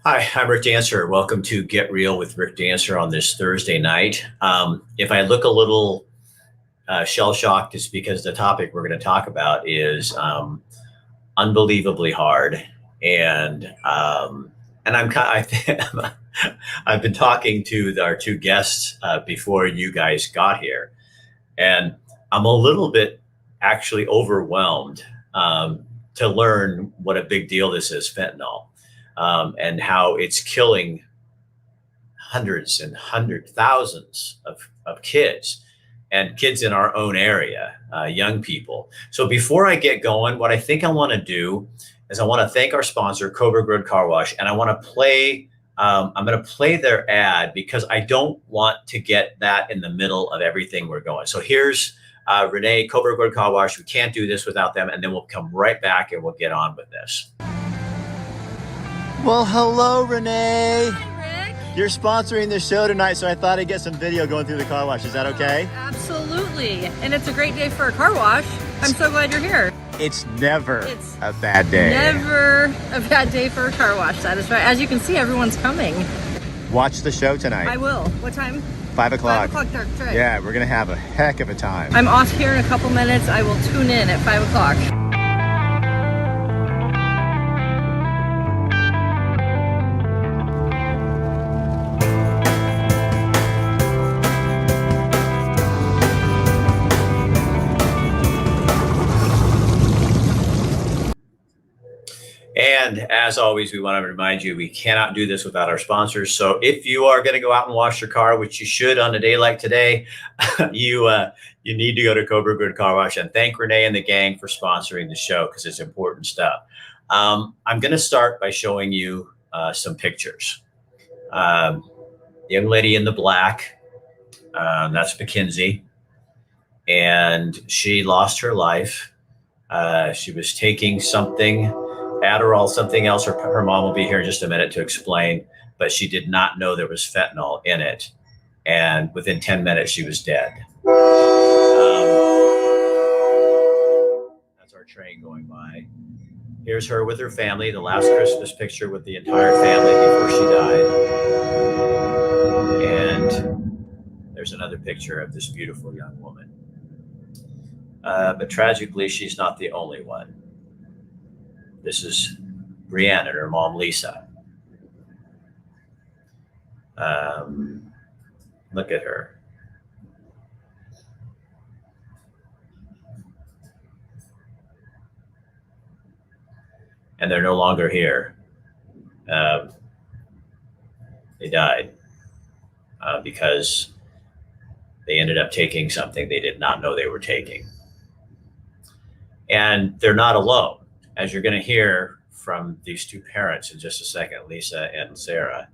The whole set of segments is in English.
Hi, I'm Rick Dancer. Welcome to Get Real with Rick Dancer on this Thursday night. If I look a little shell shocked, it's because the topic we're going to talk about is unbelievably hard, and I've been talking to our two guests before you guys got here, and I'm a little bit actually overwhelmed to learn what a big deal this is, fentanyl, and how it's killing thousands of kids and kids in our own area, young people. So before I get going, what I think I want to do is I want to thank our sponsor, Cobra Grid Car Wash, and I want to play. I'm going to play their ad because I don't want to get that in the middle of everything we're going. So here's Renee, Cobra Grid Car Wash. We can't do this without them, and then we'll come right back and we'll get on with this. Well, hello, Renee. Hi, Rick. You're sponsoring the show tonight, so I thought I'd get some video going through the car wash. Is that okay? Absolutely. And it's a great day for a car wash. I'm so glad you're here. It's never a bad day. Never a bad day for a car wash. That is right. As you can see, everyone's coming. Watch the show tonight. I will. What time? 5 o'clock. 5 o'clock, that's right. Yeah, we're going to have a heck of a time. I'm off here in a couple minutes. I will tune in at 5 o'clock. And as always, we want to remind you, we cannot do this without our sponsors. So if you are going to go out and wash your car, which you should on a day like today, you need to go to Cobra Grid Car Wash and thank Renee and the gang for sponsoring the show because it's important stuff. I'm going to start by showing you some pictures. Young lady in the black, that's Mackenzie, and she lost her life. She was taking something, Adderall, something else. Her mom will be here in just a minute to explain, but she did not know there was fentanyl in it. And within 10 minutes, she was dead. That's our train going by. Here's her with her family, the last Christmas picture with the entire family before she died. And there's another picture of this beautiful young woman. But tragically, she's not the only one. This is Brianne and her mom, Lisa. Look at her. And they're no longer here. They died because they ended up taking something they did not know they were taking. And they're not alone. As you're going to hear from these two parents in just a second, Lisa and Sarah,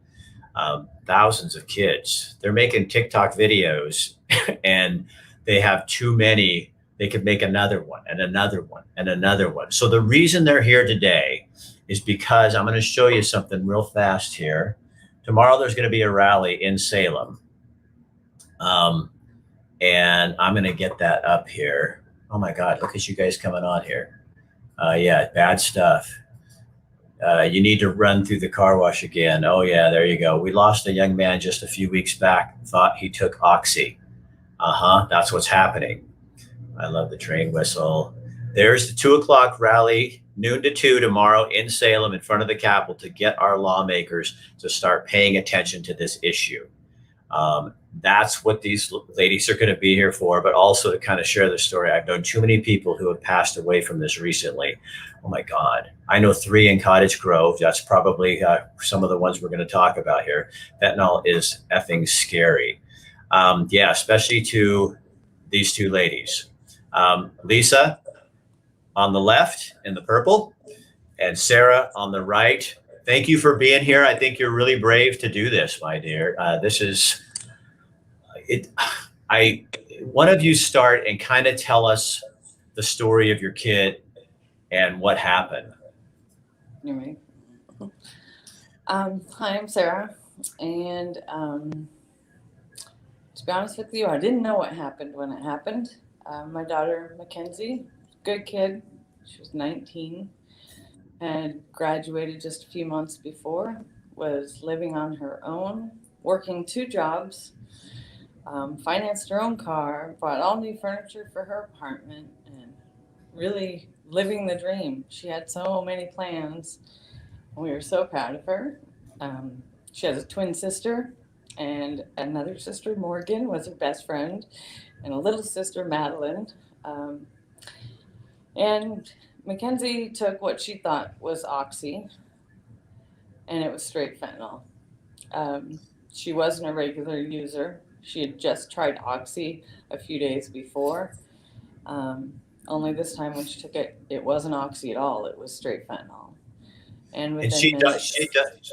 thousands of kids, they're making TikTok videos and they have too many. They could make another one and another one and another one. So the reason they're here today is because I'm going to show you something real fast here. Tomorrow, there's going to be a rally in Salem. And I'm going to get that up here. Oh my God, look at you guys coming on here. Yeah, bad stuff. You need to run through the car wash again. Oh yeah, there you go. We lost a young man just a few weeks back, thought he took Oxy. That's what's happening. I love the train whistle. There's the 2 o'clock rally, noon to 2 tomorrow in Salem in front of the Capitol to get our lawmakers to start paying attention to this issue. That's what these ladies are going to be here for, but also to kind of share the story. I've known too many people who have passed away from this recently. Oh my God. I know 3 in Cottage Grove. That's probably some of the ones we're going to talk about here. Fentanyl is effing scary. Yeah, especially to these two ladies. Lisa on the left in the purple and Sarah on the right. Thank you for being here. I think you're really brave to do this, my dear. This is it. One of you start and kind of tell us the story of your kid and what happened. All right. Hi, I'm Sarah, and to be honest with you, I didn't know what happened when it happened. My daughter, Mackenzie, good kid. She was 19, had graduated just a few months before, was living on her own, working 2 jobs, financed her own car, bought all new furniture for her apartment, and really living the dream. She had so many plans. We were so proud of her. She has a twin sister, and another sister, Morgan, was her best friend, and a little sister, Madeline. Um, and Mackenzie took what she thought was oxy, and it was straight fentanyl. She wasn't a regular user. She had just tried oxy a few days before. Only this time when she took it, it wasn't oxy at all. It was straight fentanyl. And And within minutes,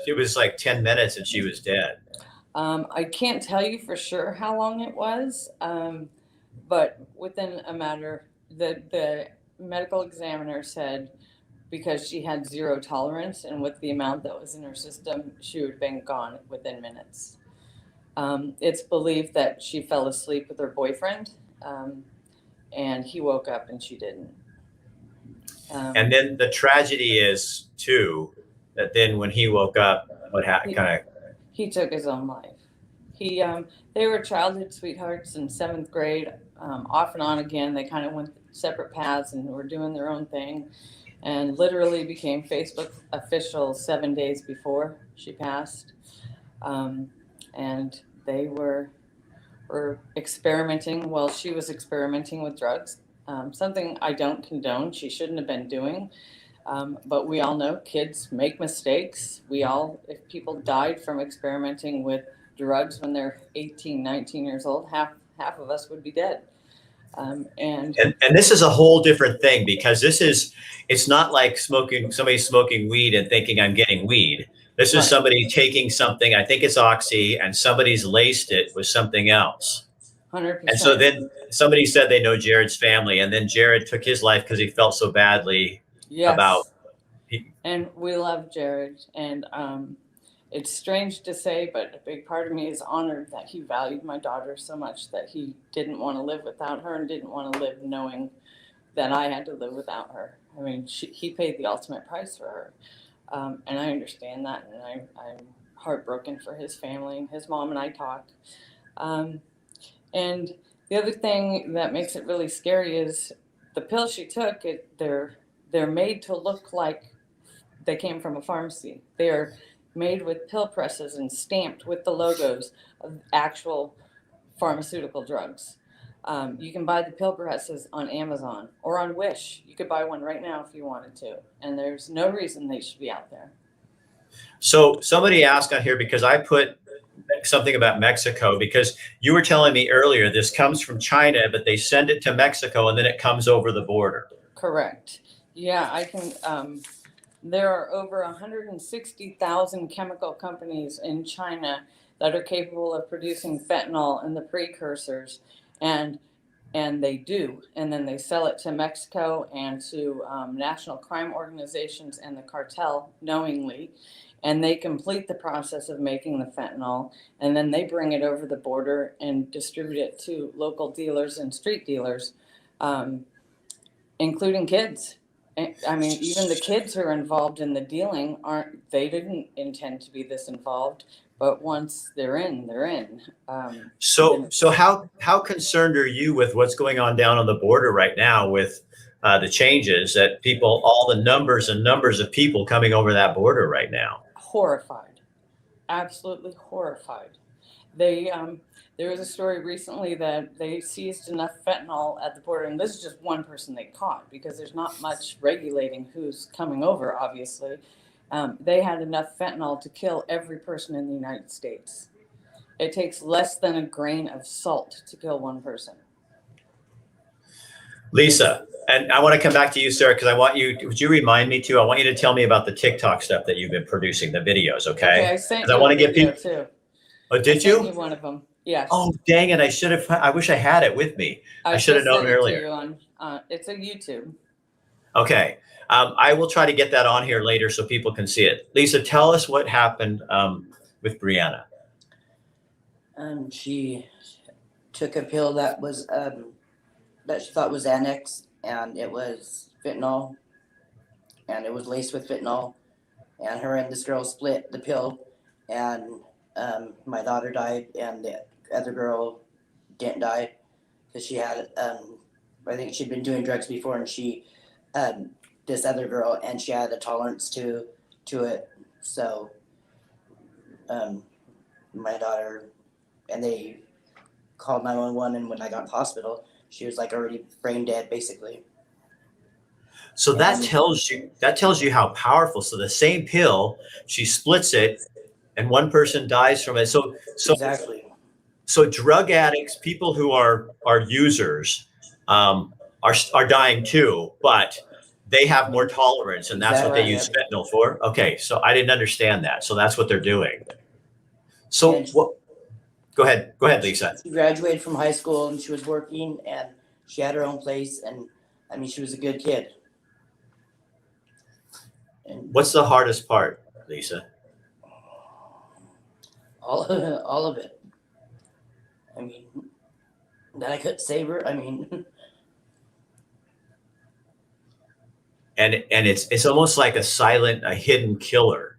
it was like 10 minutes and she was dead. I can't tell you for sure how long it was, but within a matter, the medical examiner said because she had zero tolerance and with the amount that was in her system, she would have been gone within minutes. It's believed that she fell asleep with her boyfriend, and he woke up and she didn't. And then the tragedy is too that then when he woke up, what happened? He took his own life. They were childhood sweethearts in 7th grade, off and on again. They kind of went separate paths and were doing their own thing, and literally became Facebook officials 7 days before she passed. And they were experimenting. Well, she was experimenting with drugs, something I don't condone. She shouldn't have been doing. But we all know kids make mistakes. If people died from experimenting with drugs when they're 18, 19 years old, half of us would be dead. And this is a whole different thing because it's not like somebody smoking weed and thinking I'm getting weed. This is Right. somebody taking something, I think it's oxy, and somebody's laced it with something else. 100%. And so then somebody said they know Jared's family, and then Jared took his life because he felt so badly about. And we love Jared, and it's strange to say, but a big part of me is honored that he valued my daughter so much that he didn't want to live without her and didn't want to live knowing that I had to live without her. I mean, he paid the ultimate price for her, and I understand that, and I'm heartbroken for his family. And his mom and I talk. And the other thing that makes it really scary is the pills she took. They're made to look like they came from a pharmacy. They are made with pill presses and stamped with the logos of actual pharmaceutical drugs. You can buy the pill presses on Amazon or on Wish. You could buy one right now if you wanted to. And there's no reason they should be out there. So somebody asked on here because I put something about Mexico because you were telling me earlier this comes from China, but they send it to Mexico and then it comes over the border. Correct. Yeah, I can. There are over 160,000 chemical companies in China that are capable of producing fentanyl and the precursors, and they do, and then they sell it to Mexico and to national crime organizations and the cartel knowingly, and they complete the process of making the fentanyl, and then they bring it over the border and distribute it to local dealers and street dealers, including kids. I mean, even the kids who are involved in the dealing they didn't intend to be this involved, but once they're in, they're in. So how concerned are you with what's going on down on the border right now with the changes that all the numbers and numbers of people coming over that border right now? Horrified, absolutely horrified. There was a story recently that they seized enough fentanyl at the border, and this is just one person they caught because there's not much regulating who's coming over, obviously. They had enough fentanyl to kill every person in the United States. It takes less than a grain of salt to kill one person. Lisa, and I want to come back to you, sir, because would you remind me too? I want you to tell me about the TikTok stuff that you've been producing, the videos, okay? I sent you I want to a get video people too. Oh, did you? I sent you one of them. Yes. Oh, dang it. I wish I had it with me. I should have known earlier. It's a YouTube. Okay. I will try to get that on here later so people can see it. Lisa, tell us what happened with Brianna. She took a pill that was that she thought was Annex, and it was fentanyl, and it was laced with fentanyl. And her and this girl split the pill, and my daughter died, and the other girl didn't die because she had I think she'd been doing drugs before, and she this other girl, and she had a tolerance to it. So my daughter, and they called 911, and when I got to the hospital, she was like already brain dead, basically. So And that tells you how powerful. So the same pill, she splits it, and one person dies from it. exactly. So drug addicts, people who are users, are dying too, but they have more tolerance, and that's what they Exactly. use Yep. fentanyl for. Okay, so I didn't understand that. So that's what they're doing. So And what? Go ahead, Lisa. she graduated from high school, and she was working, and she had her own place, and I mean, she was a good kid. And What's the hardest part, Lisa? all of it. I mean, that I couldn't save her. I mean, And it's almost like a hidden killer.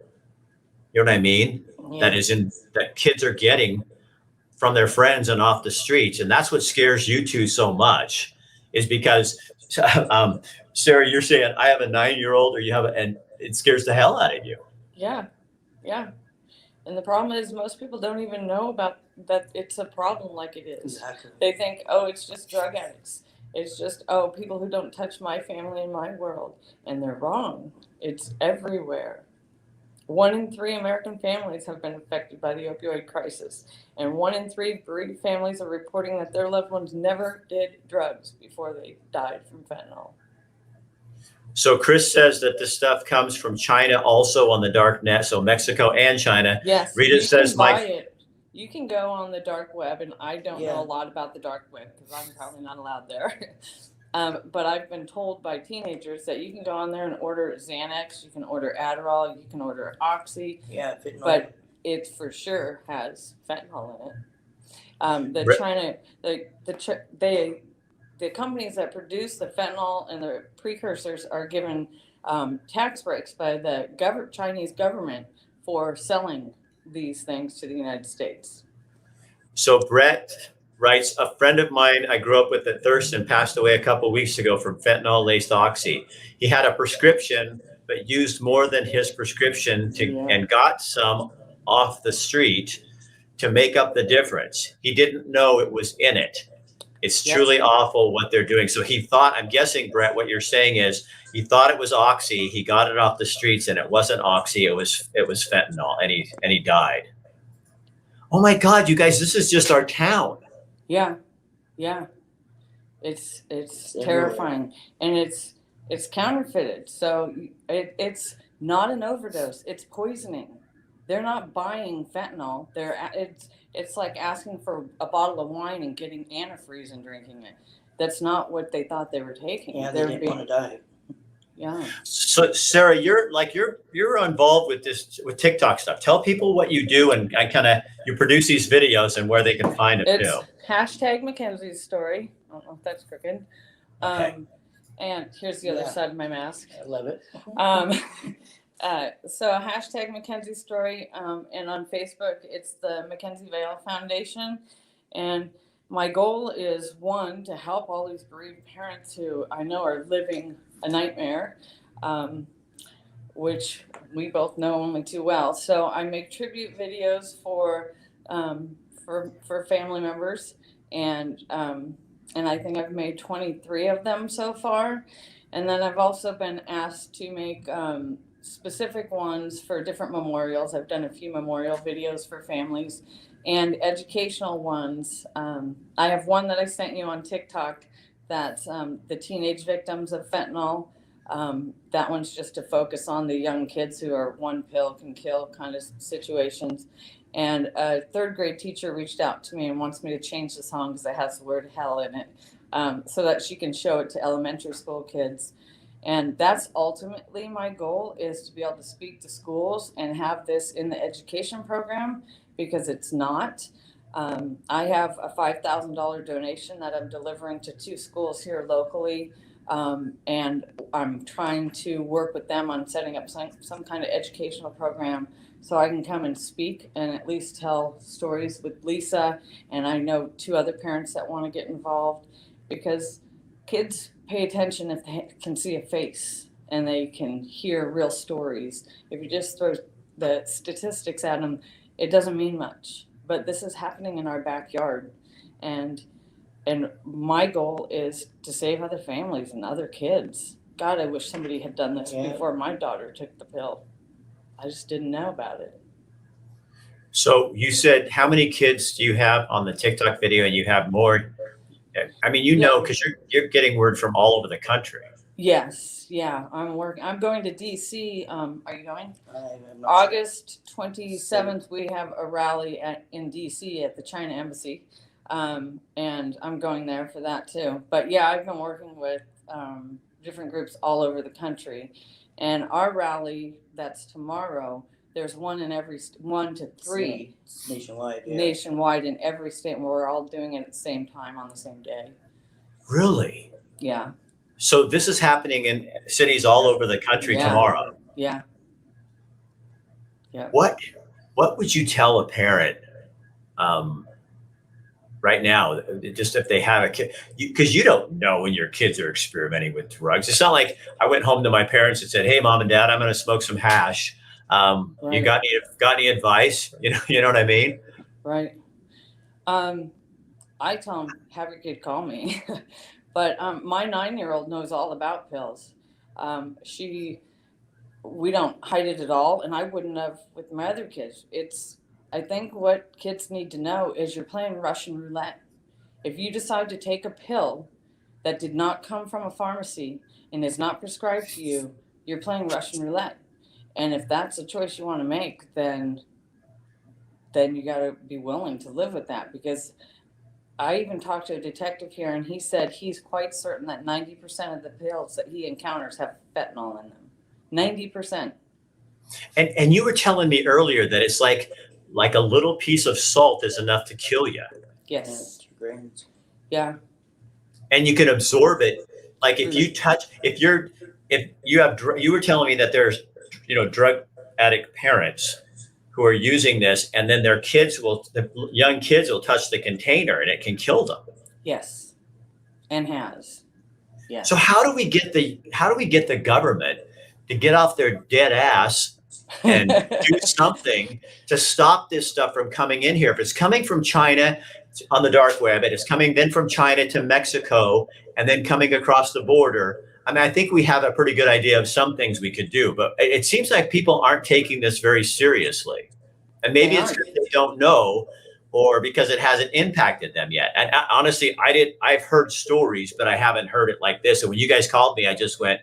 You know what I mean? yeah, That kids are getting from their friends and off the streets, and that's what scares you two so much, is because um, Sarah, you're saying I have a 9-year-old, or you have and it scares the hell out of you. Yeah, yeah. And the problem is, most people don't even know about that it's a problem like it is. exactly. They think, oh, it's just drug addicts. It's just, oh, people who don't touch my family and my world. And they're wrong. It's everywhere. 1 in 3 American families have been affected by the opioid crisis. And 1 in 3 bereaved families are reporting that their loved ones never did drugs before they died from fentanyl. So Chris says that this stuff comes from China, also on the dark net. So Mexico and China. Yes, Rita you says can buy my it. You can go on the dark web, and I don't Yeah. know a lot about the dark web because I'm probably not allowed there. But I've been told by teenagers that you can go on there and order Xanax, you can order Adderall, you can order Oxy, Yeah, fentanyl. but it for sure has fentanyl in it. The Re- China, the companies that produce the fentanyl and the precursors are given tax breaks by the Chinese government for selling these things to the United States. So Brett writes, a friend of mine I grew up with at Thurston passed away a couple weeks ago from fentanyl laced oxy. He had a prescription, but used more than his prescription and got some off the street to make up the difference. He didn't know it was in it. It's truly awful what they're doing. So he thought, I'm guessing, Brett, what you're saying is he thought it was oxy. He got it off the streets, and it wasn't oxy. It was fentanyl, and he died. Oh my God, you guys, this is just our town. Yeah. It's terrifying, and it's counterfeited. So it's not an overdose. It's poisoning. They're not buying fentanyl. It's like asking for a bottle of wine and getting antifreeze and drinking it. That's not what they thought they were taking. Yeah, they didn't want to die. Yeah. So Sarah, you're involved with TikTok stuff. Tell people what you do, and you produce these videos and where they can find it It's too. hashtag Mackenzie's story. I don't know if that's crooked. Okay. And here's the other side of my mask. I love it. So hashtag Mackenzie's story, and on Facebook, it's the Mackenzie Vale Foundation. And my goal is, one, to help all these bereaved parents who I know are living a nightmare, which we both know only too well. So I make tribute videos for family members, and I think I've made 23 of them so far. And then I've also been asked to make specific ones for different memorials. I've done a few memorial videos for families and educational ones. I have one that I sent you on TikTok that's the teenage victims of fentanyl. That one's just to focus on the young kids who are one pill can kill kind of situations. And a 3rd grade teacher reached out to me and wants me to change the song because it has the word hell in it, so that she can show it to elementary school kids. And that's ultimately my goal, is to be able to speak to schools and have this in the education program, because it's not. I have a $5,000 donation that I'm delivering to 2 schools here locally And I'm trying to work with them on setting up some kind of educational program so I can come and speak and at least tell stories with Lisa. And I know 2 other parents that want to get involved, because kids pay attention if they can see a face and they can hear real stories. If you just throw the statistics at them, it doesn't mean much. But this is happening in our backyard. And my goal is to save other families and other kids. God, I wish somebody had done this before my daughter took the pill. I just didn't know about it. So you said, how many kids do you have on the TikTok video, and you have more? I mean, because you're getting word from all over the country. Yes, yeah, I'm going to DC. Are you going? I'm not August 27th, we have a rally in DC at the China Embassy. And I'm going there for that too. But yeah, I've been working with different groups all over the country. And our rally that's tomorrow, there's one in every 1 to 3 nationwide. Yeah. Nationwide in every state, and we're all doing it at the same time on the same day. Really? Yeah. So this is happening in cities all over the country tomorrow. Yeah. Yeah. What would you tell a parent right now, just if they have a kid, because you don't know when your kids are experimenting with drugs? It's not like I went home to my parents and said, "Hey, mom and dad, I'm going to smoke some hash. Right. You got any advice?" You know what I mean? Right. I tell them, have your kid call me. But my 9-year-old knows all about pills. We don't hide it at all, and I wouldn't have with my other kids. I think what kids need to know is you're playing Russian roulette. If you decide to take a pill that did not come from a pharmacy and is not prescribed to you, you're playing Russian roulette. And if that's a choice you want to make, then you got to be willing to live with that. Because I even talked to a detective here, and he said he's quite certain that 90% of the pills that he encounters have fentanyl in them. 90%. And you were telling me earlier that it's like a little piece of salt is enough to kill you. Yes. 2 grams. Yeah. And you can absorb it. Like if you were telling me that there's, drug addict parents who are using this, and then the young kids will touch the container and it can kill them. Yes. And has. Yes. So how do we get the government to get off their dead ass and do something to stop this stuff from coming in here? If it's coming from China on the dark web, and it's coming then from China to Mexico and then coming across the border, I mean, I think we have a pretty good idea of some things we could do, but it seems like people aren't taking this very seriously. And maybe it's because they don't know, or because it hasn't impacted them yet. And honestly, I've heard stories, but I haven't heard it like this. And when you guys called me, I just went,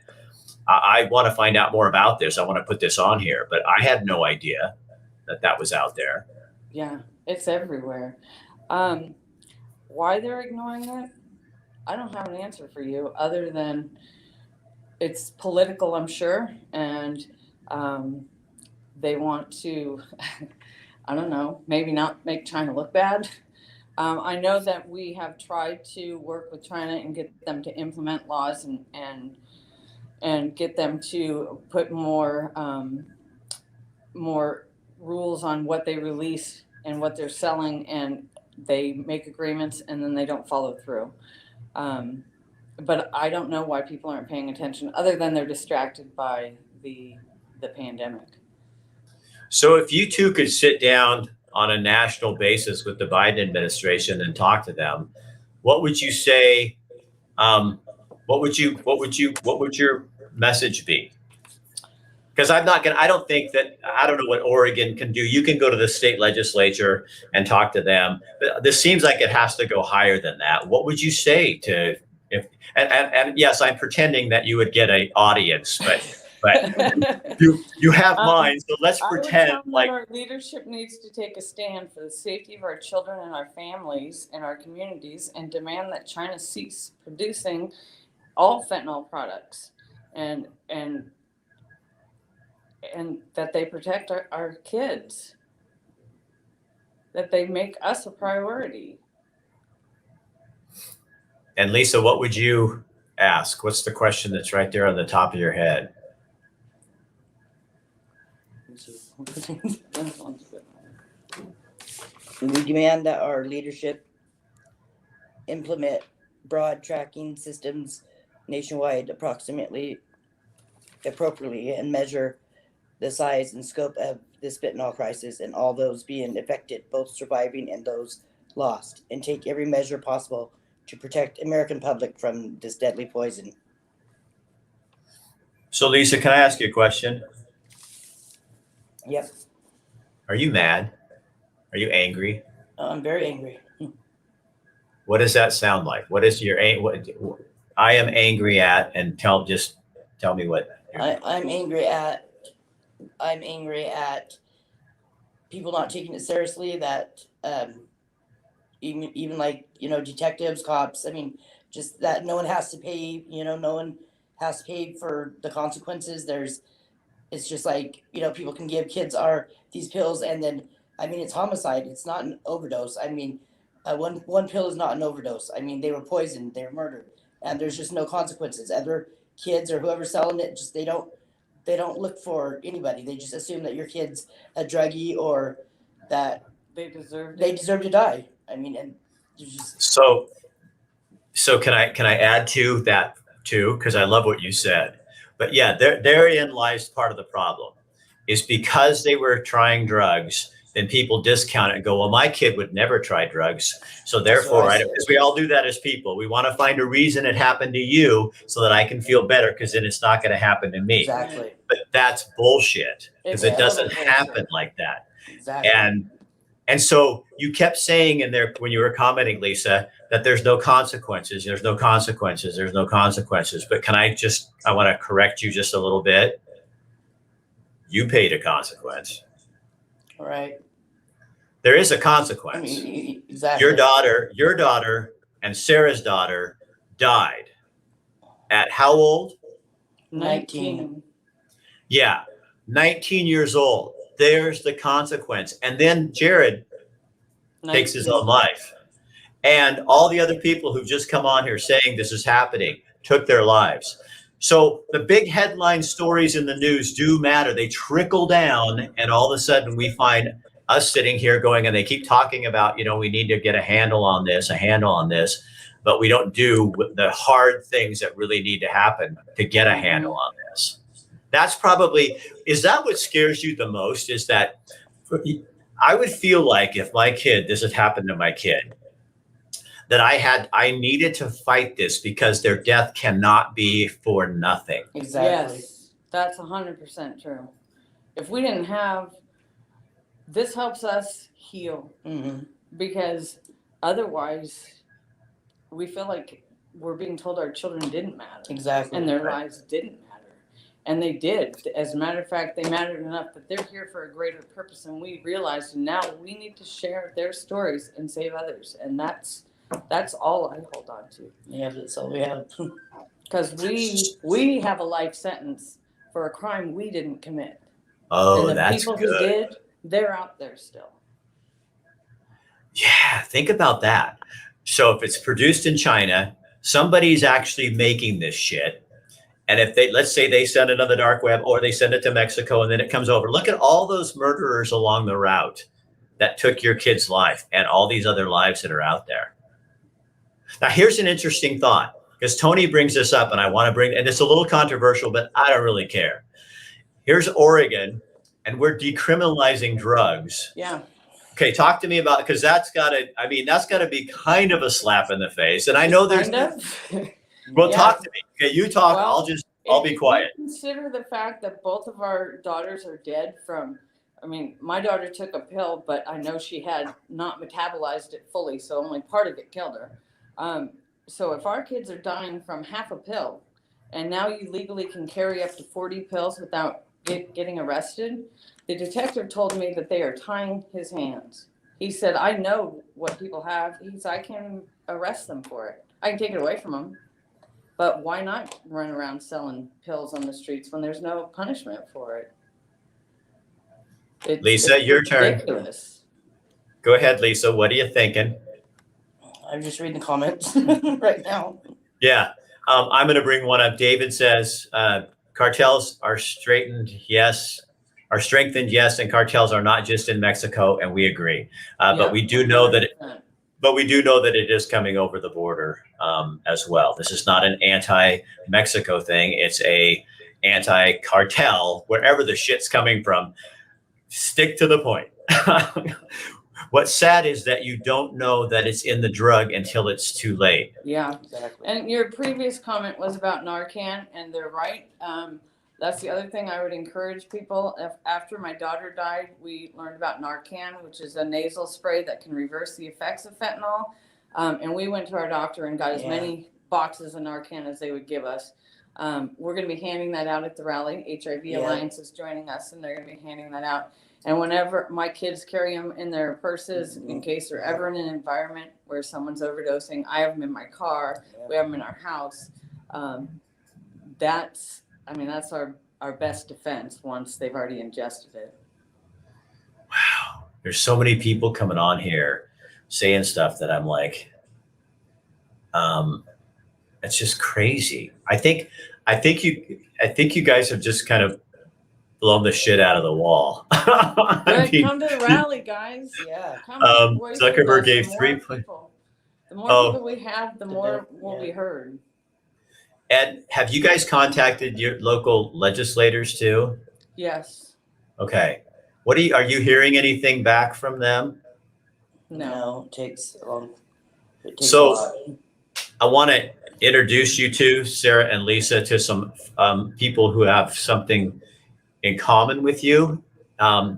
I want to find out more about this. I want to put this on here, but I had no idea that was out there. Yeah, it's everywhere. Why they're ignoring it, I don't have an answer for you other than it's political, I'm sure. And they want to, I don't know, maybe not make China look bad. I know that we have tried to work with China and get them to implement laws and get them to put more rules on what they release and what they're selling, and they make agreements and then they don't follow through. But I don't know why people aren't paying attention, other than they're distracted by the pandemic. So if you two could sit down on a national basis with the Biden administration and talk to them, what would you say? What would your message be? Because I don't know what Oregon can do. You can go to the state legislature and talk to them. But this seems like it has to go higher than that. What would you say to and yes, I'm pretending that you would get an audience, but you have mine. So let's pretend like our leadership needs to take a stand for the safety of our children and our families and our communities, and demand that China cease producing all fentanyl products, and that they protect our kids, that they make us a priority. And Lisa, what would you ask? What's the question that's right there on the top of your head? We demand that our leadership implement broad tracking systems nationwide appropriately and measure the size and scope of this fentanyl crisis and all those being affected, both surviving and those lost, and take every measure possible to protect American public from this deadly poison. So, Lisa, can I ask you a question? Yep. Are you mad? Are you angry? I'm very angry. What does that sound like? What is your what I am angry at? And tell me what. I'm angry at people not taking it seriously. That even like detectives, cops. I mean, just that no one has to pay. No one has to pay for the consequences. It's just like people can give kids these pills, and then I mean it's homicide. It's not an overdose. I mean, one pill is not an overdose. I mean they were poisoned, they were murdered, and there's just no consequences. Other kids or whoever's selling it, just they don't look for anybody. They just assume that your kid's a druggie or that They deserve to die. I mean, and there's just So can I add to that too? Because I love what you said. But yeah, therein lies part of the problem. Is because they were trying drugs, then people discount it and go, well, my kid would never try drugs. So therefore, because we all do that as people, we want to find a reason it happened to you so that I can feel better because then it's not going to happen to me. exactly. But that's bullshit because it doesn't bullshit. happen like that. Exactly. And so you kept saying in there when you were commenting, Lisa, that there's no consequences. There's no consequences. There's no consequences. But I want to correct you just a little bit. You paid a consequence. All right. There is a I consequence. mean, exactly. Your daughter and Sarah's daughter died at how old? 19. Yeah, 19 years old. There's the consequence. And then Jared takes his own life. And all the other people who've just come on here saying this is happening took their lives. So the big headline stories in the news do matter. They trickle down, and all of a sudden we find us sitting here going, and they keep talking about, we need to get a handle on this, but we don't do the hard things that really need to happen to get a handle on this. Is that what scares you the most? Is that I would feel like if this had happened to my kid, that I needed to fight this because their death cannot be for nothing. Exactly. Yes, that's 100% true. If we didn't have, this helps us heal Mm-hmm. because otherwise we feel like we're being told our children didn't matter Exactly. and their lives didn't matter. And they did. As a matter of fact, they mattered enough that they're here for a greater purpose than we realized. And now we need to share their stories and save others. And that's all I hold on to. Yeah, that's all we have. Because we have a life sentence for a crime we didn't commit. Oh, and the that's people good. who did, they're out there still. Yeah, think about that. So if it's produced in China, somebody's actually making this shit. And if let's say they send it on the dark web or they send it to Mexico and then it comes over, look at all those murderers along the route that took your kid's life and all these other lives that are out there. Now, here's an interesting thought, because Tony brings this up and I want to and it's a little controversial, but I don't really care. Here's Oregon, and we're decriminalizing drugs. Yeah. Okay, talk to me about, because that's got to be kind of a slap in the face. And I know there's, well, Yeah. talk to me. Okay, you talk, Well, I'll be quiet. Consider the fact that both of our daughters are dead from, my daughter took a pill, but I know she had not metabolized it fully, so only part of it killed her. So if our kids are dying from half a pill, and now you legally can carry up to 40 pills without getting arrested, the detective told me that they are tying his hands. He said, I know what people have. He said, I can arrest them for it. I can take it away from them. But why not run around selling pills on the streets when there's no punishment for it? Lisa, your turn. Ridiculous. Go ahead, Lisa. What are you thinking? I'm just reading the comments right now. Yeah. I'm going to bring one up. David says cartels are straightened, yes, are strengthened, yes, and cartels are not just in Mexico, and we agree. But we do know that. But we do know that it is coming over the border as well. This is not an anti-Mexico thing. It's a anti-cartel, wherever the shit's coming from. Stick to the point. What's sad is that you don't know that it's in the drug until it's too late. Yeah. Exactly. And your previous comment was about Narcan, and they're right. That's the other thing I would encourage people. If after my daughter died, we learned about Narcan, which is a nasal spray that can reverse the effects of fentanyl. And we went to our doctor and got as many boxes of Narcan as they would give us. We're going to be handing that out at the rally. HIV Alliance is joining us, and they're going to be handing that out. And whenever my kids carry them in their purses, in case they're ever in an environment where someone's overdosing, I have them in my car. We have them in our house. That's our best defense once they've already ingested it. Wow. There's so many people coming on here saying stuff that I'm like, it's just crazy. I think you guys have just kind of blown the shit out of the wall. Come to the rally, guys. Yeah. Come to the voice Zuckerberg with us. gave The 3 more people, the more people we have, the more will be heard. And have you guys contacted your local legislators too? Yes. Okay. Are you hearing anything back from them? No. It takes a lot. I want to introduce you to Sarah and Lisa to some people who have something in common with you.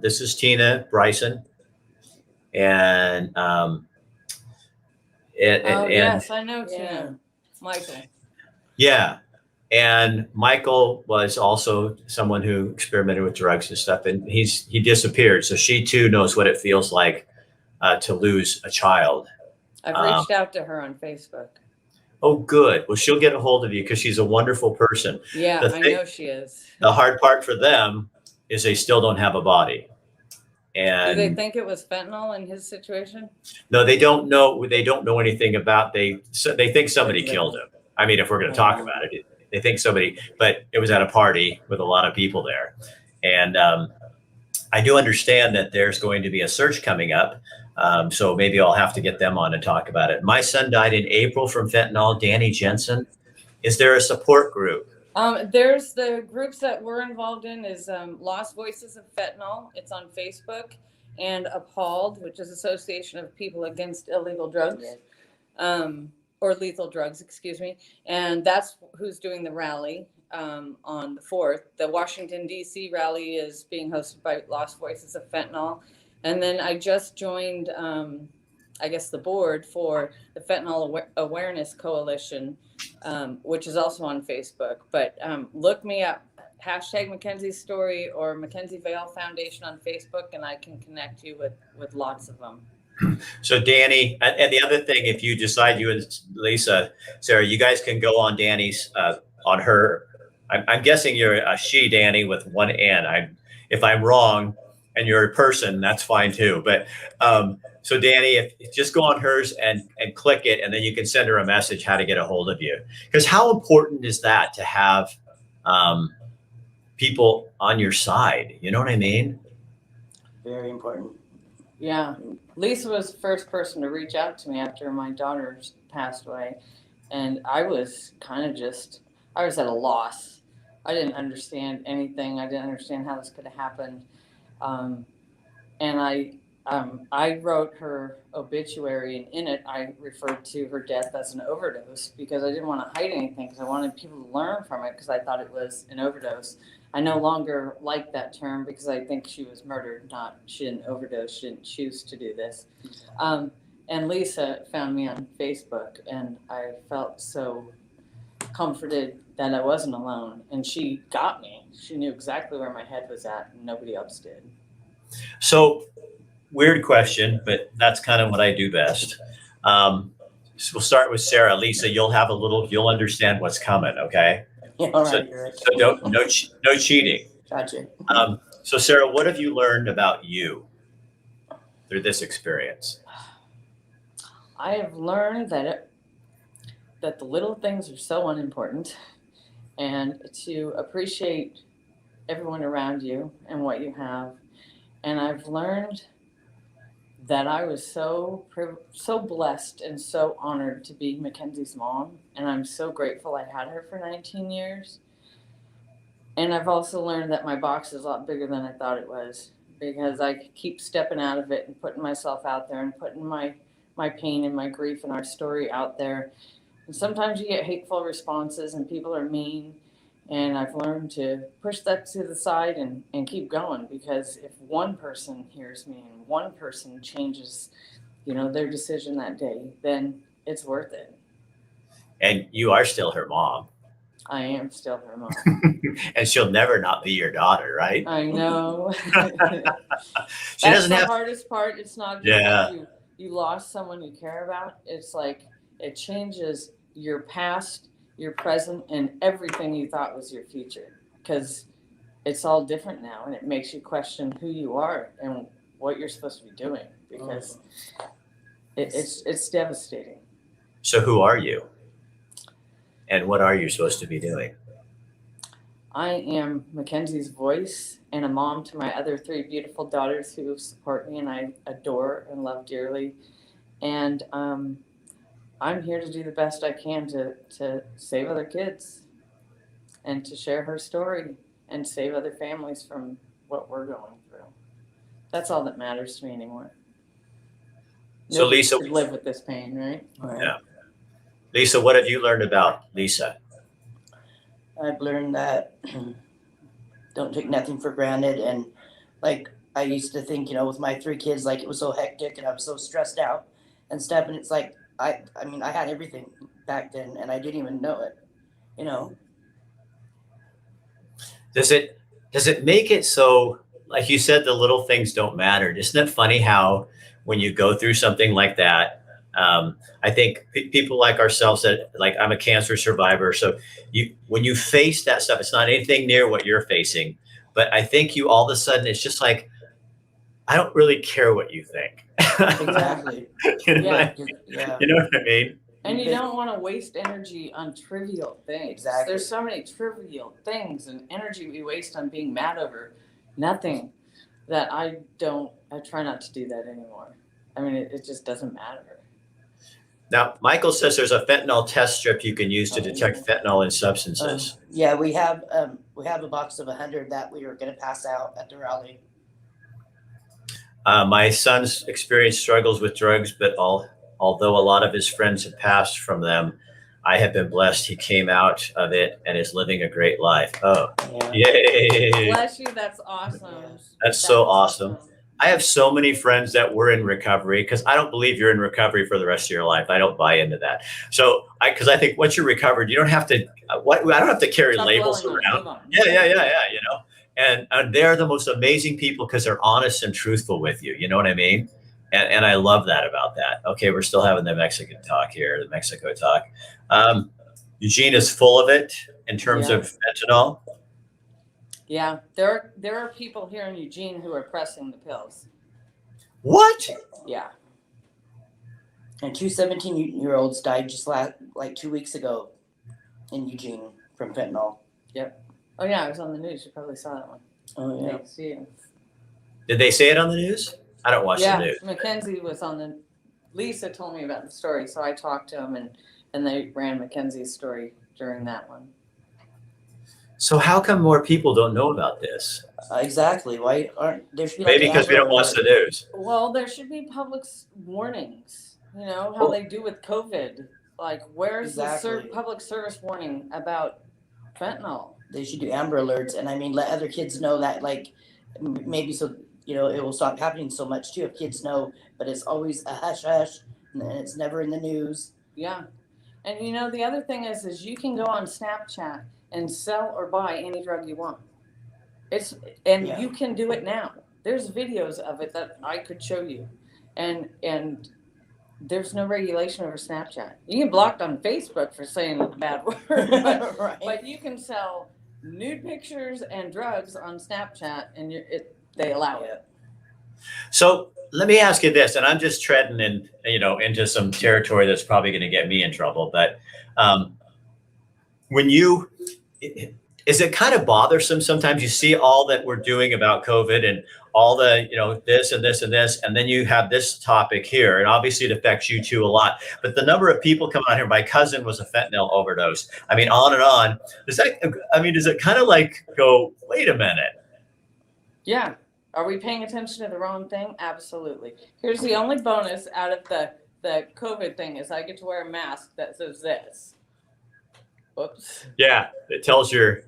This is Tina Bryson, and yes, I know Tina. Michael. Yeah. And Michael was also someone who experimented with drugs and stuff, and he disappeared. So she too knows what it feels like to lose a child. I've reached out to her on Facebook. Oh, good. Well, she'll get a hold of you because she's a wonderful person. Yeah, I know she is. The hard part for them is they still don't have a body. And do they think it was fentanyl in his situation? No, they don't know. They don't know anything about. They think somebody killed him. I mean, if we're going to talk about it, they think somebody. But it was at a party with a lot of people there, and I do understand that there's going to be a search coming up. So maybe I'll have to get them on and talk about it. My son died in April from fentanyl. Danny Jensen. Is there a support group? There's the groups that we're involved in is Lost Voices of Fentanyl. It's on Facebook, and Appalled, which is Association of People Against Illegal Drugs, or Lethal Drugs, excuse me. And that's who's doing the rally on the 4th. The Washington, D.C. rally is being hosted by Lost Voices of Fentanyl. And then I just joined, the board for the Fentanyl Awareness Coalition, which is also on Facebook. But look me up, hashtag Mackenzie's Story or Mackenzie Vale Foundation on Facebook, and I can connect you with lots of them. So Danny, and the other thing, if you decide, you and Lisa, Sarah, you guys can go on Danny's, on her. I'm guessing you're a she, Danny, with one N. If I'm wrong and you're a person, that's fine too. But so Danny, if just go on hers and click it, and then you can send her a message how to get a hold of you. Because how important is that to have people on your side? You know what I mean? Very important. Yeah. Lisa was the first person to reach out to me after my daughter passed away. And I was I was at a loss. I didn't understand anything. I didn't understand how this could have happened. And I wrote her obituary, and in it, I referred to her death as an overdose because I didn't want to hide anything, because I wanted people to learn from it, because I thought it was an overdose. I no longer like that term because I think she was murdered, she didn't overdose, she didn't choose to do this. And Lisa found me on Facebook, and I felt so comforted that I wasn't alone. And she got me. She knew exactly where my head was at, and nobody else did. So, weird question, but that's kind of what I do best. So we'll start with Sarah. Lisa, you'll understand what's coming, okay? Yeah, all right, you're right. So no cheating. Gotcha. So Sarah, what have you learned about you through this experience? I have learned that that the little things are so unimportant, and to appreciate everyone around you and what you have. And I've learned that I was so blessed and so honored to be Mackenzie's mom, and I'm so grateful I had her for 19 years. And I've also learned that my box is a lot bigger than I thought it was, because I keep stepping out of it and putting myself out there and putting my pain and my grief and our story out there. And sometimes you get hateful responses and people are mean. And I've learned to push that to the side and keep going, because if one person hears me and one person changes, their decision that day, then it's worth it. And you are still her mom. I am still her mom. And she'll never not be your daughter, right? I know. She That's doesn't the have. hardest part. It's not just Yeah. that you lost someone you care about. It's like it changes your past, your present, and everything you thought was your future, because it's all different now, and it makes you question who you are and what you're supposed to be doing, because it's devastating. So who are you? And what are you supposed to be doing? I am Mackenzie's voice and a mom to my other 3 beautiful daughters who support me and I adore and love dearly. And I'm here to do the best I can to save other kids and to share her story and save other families from what we're going through. That's all that matters to me anymore. So Nobody Lisa, should live with this pain, right? yeah. Lisa, what have you learned about Lisa? I've learned that don't take nothing for granted. And like I used to think, with my 3 kids, like it was so hectic and I was so stressed out and stuff. And it's like, I mean, I had everything back then and I didn't even know it. Does it make it so, like you said, the little things don't matter? Isn't it funny how when you go through something like that, I think people like ourselves, that like I'm a cancer survivor. So when you face that stuff, it's not anything near what you're facing. But I think you all of a sudden, it's just like, I don't really care what you think. Exactly. Yeah. You know what I mean? And you don't want to waste energy on trivial things. Exactly. There's so many trivial things and energy we waste on being mad over nothing, that I try not to do that anymore. I mean, it just doesn't matter. Now, Michael says there's a fentanyl test strip you can use to detect fentanyl in substances. Yeah, we have a box of 100 that we were going to pass out at the rally. My son's experienced struggles with drugs, but although a lot of his friends have passed from them, I have been blessed. He came out of it and is living a great life. Oh, Yeah. yay. Bless you. That's awesome. That's so awesome. I have so many friends that were in recovery, because I don't believe you're in recovery for the rest of your life. I don't buy into that. So because I think once you're recovered, you don't have to, I don't have to carry labels around. Yeah. And they're the most amazing people because they're honest and truthful with you. You know what I mean? And I love that about that. Okay, we're still having the Mexican talk here, the Mexico talk. Eugene is full of it in terms of fentanyl. Yeah, there are people here in Eugene who are pressing the pills. What? Yeah. And 2 17-year-olds died just like 2 weeks ago in Eugene from fentanyl. Yep. Oh yeah, I was on the news. You probably saw that one. Oh yeah. Thanks to you. Did they say it on the news? I don't watch the news. Mackenzie was on the. Lisa told me about the story, so I talked to him, and they ran Mackenzie's story during that one. So how come more people don't know about this? Exactly. Why aren't there? Should be Maybe because we don't watch the news. Well, there should be public warnings. You know how they do with COVID. Like, where's the public service warning about fentanyl? They should do Amber Alerts, and I mean, let other kids know that, like, maybe so it will stop happening so much too if kids know. But it's always a hush hush, and it's never in the news. Yeah, and the other thing is you can go on Snapchat and sell or buy any drug you want. You can do it now. There's videos of it that I could show you, and there's no regulation over Snapchat. You get blocked on Facebook for saying a bad word, but you can sell nude pictures and drugs on Snapchat, and they allow it. So let me ask you this, and I'm just treading in, into some territory that's probably going to get me in trouble. But um, when you, is it kind of bothersome sometimes you see all that we're doing about COVID and all the, this and this and this, and then you have this topic here, and obviously it affects you too a lot. But the number of people coming on here, my cousin was a fentanyl overdose. I mean, on and on. Does it kind of like go, wait a minute? Yeah. Are we paying attention to the wrong thing? Absolutely. Here's the only bonus out of the COVID thing is I get to wear a mask that says this. Whoops. Yeah, it tells your.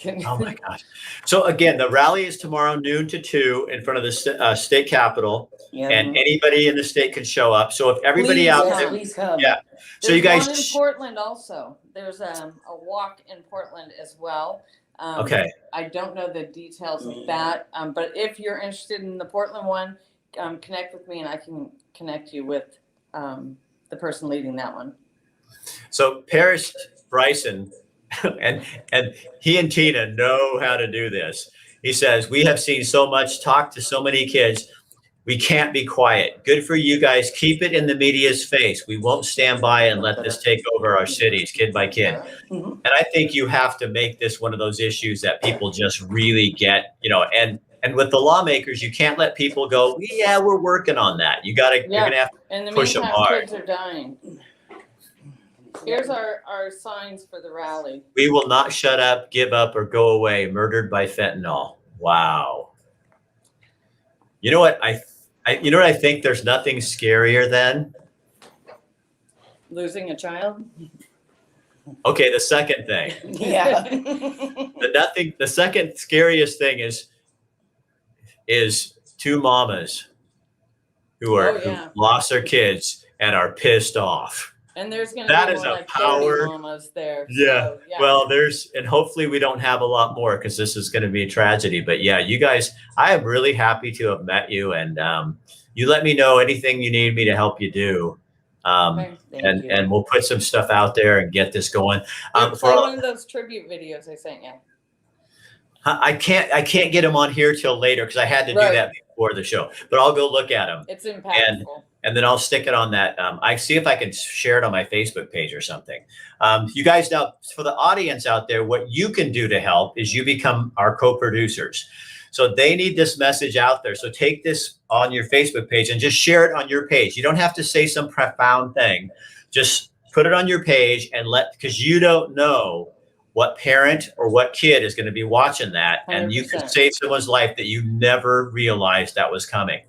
Oh my gosh. So again, the rally is tomorrow noon to 2 in front of the state capitol, and anybody in the state can show up. So if everybody please, out yes, there, please come. yeah. So There's you guys. one in Portland also. There's a walk in Portland as well. Okay. I don't know the details of that, but if you're interested in the Portland one, connect with me and I can connect you with the person leading that one. So Paris Bryson, and he and Tina know how to do this. He says, we have seen so much, talked to so many kids. We can't be quiet. Good for you guys. Keep it in the media's face. We won't stand by and let this take over our cities, kid by kid. And I think you have to make this one of those issues that people just really get, and with the lawmakers, you can't let people go, yeah, we're working on that. You're going to have to push them hard. Kids are dying. Here's our signs for the rally. We will not shut up, give up, or go away. Murdered by fentanyl. Wow. You know what? I think there's nothing scarier than losing a child. Okay, the second thing. Yeah. The second scariest thing is two mamas who lost their kids and are pissed off. And there's going to be more like 30 mamas there. Yeah. So, yeah. Well, and hopefully we don't have a lot more because this is going to be a tragedy. But yeah, you guys, I am really happy to have met you, and you let me know anything you need me to help you do. And we'll put some stuff out there and get this going. For one of those tribute videos I sent you. I can't get them on here till later because I had to do that before the show. But I'll go look at them. It's impactful. And then I'll stick it on that. I see if I can share it on my Facebook page or something. You guys, now for the audience out there, what you can do to help is you become our co-producers. So they need this message out there. So take this on your Facebook page and just share it on your page. You don't have to say some profound thing. Just put it on your page and because you don't know what parent or what kid is going to be watching that. 100%. And you can save someone's life that you never realized that was coming.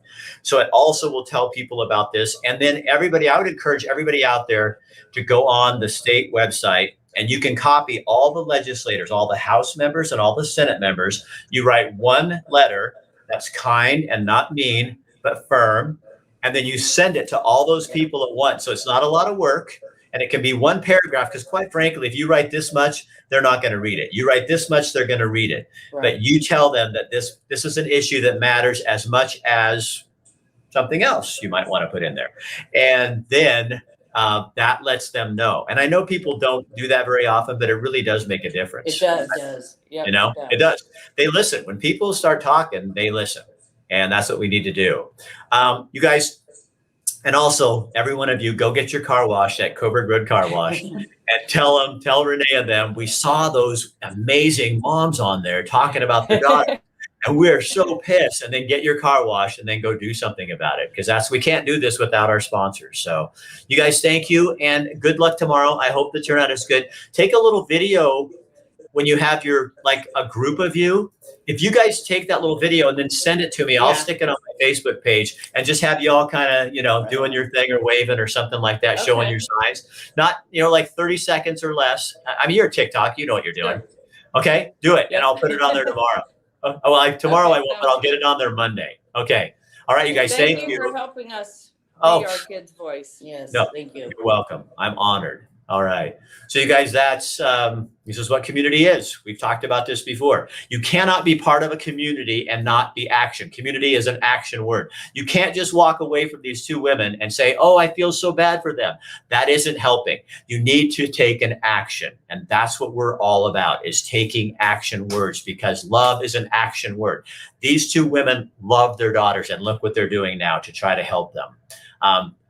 So it also will tell people about this. And then I would encourage everybody out there to go on the state website, and you can copy all the legislators, all the House members and all the Senate members. You write one letter that's kind and not mean, but firm. And then you send it to all those people at once. So it's not a lot of work. And it can be one paragraph, because quite frankly, if you write this much, they're not going to read it. You write this much, they're going to read it. Right. But you tell them that this is an issue that matters as much as something else you might want to put in there. And then that lets them know. And I know people don't do that very often, but it really does make a difference. It does. Yep, it does. They listen. When people start talking, they listen. And that's what we need to do. You guys, and also every one of you, go get your car washed at Coburg Road Car Wash and tell Renee and them, we saw those amazing moms on there talking about their daughter. And we're so pissed. And then get your car washed and then go do something about it, because we can't do this without our sponsors. So you guys, thank you and good luck tomorrow. I hope the turnout is good. Take a little video when you have a group of you. If you guys take that little video and then send it to me, I'll stick it on my Facebook page and just have you all kind of, doing your thing or waving or something like that, showing your signs. Not, like 30 seconds or less. I mean, you're a TikTok, you know what you're doing. Okay, do it. And I'll put it on there tomorrow. Tomorrow I won't, but I'll get it on there Monday. Okay. All right, you guys. Thank you for helping us be our kids' voice. Yes. No, thank you. You're welcome. I'm honored. All right. So you guys, this is what community is. We've talked about this before. You cannot be part of a community and not be action. Community is an action word. You can't just walk away from these two women and say, oh, I feel so bad for them. That isn't helping. You need to take an action. And that's what we're all about, is taking action words, because love is an action word. These two women love their daughters, and look what they're doing now to try to help them.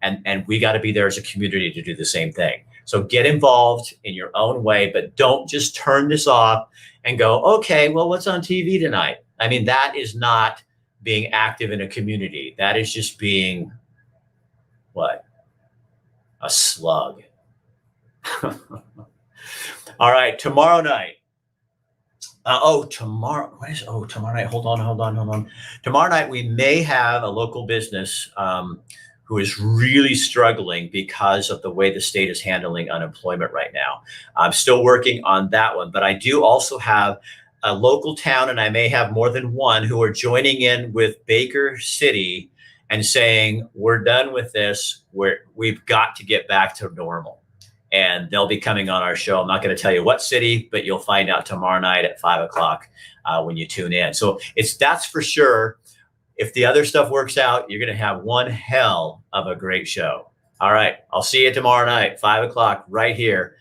And we got to be there as a community to do the same thing. So get involved in your own way, but don't just turn this off and go, okay, well, what's on TV tonight? I mean, that is not being active in a community. That is just being what? A slug. All right, tomorrow night. Tomorrow night. Hold on. Tomorrow night, we may have a local business who is really struggling because of the way the state is handling unemployment right now. I'm still working on that one, but I do also have a local town, and I may have more than one, who are joining in with Baker City and saying, we're done with this. We've got to get back to normal. And they'll be coming on our show. I'm not going to tell you what city, but you'll find out tomorrow night at 5:00 when you tune in. So that's for sure. If the other stuff works out, you're going to have one hell of a great show. All right. I'll see you tomorrow night, 5:00 right here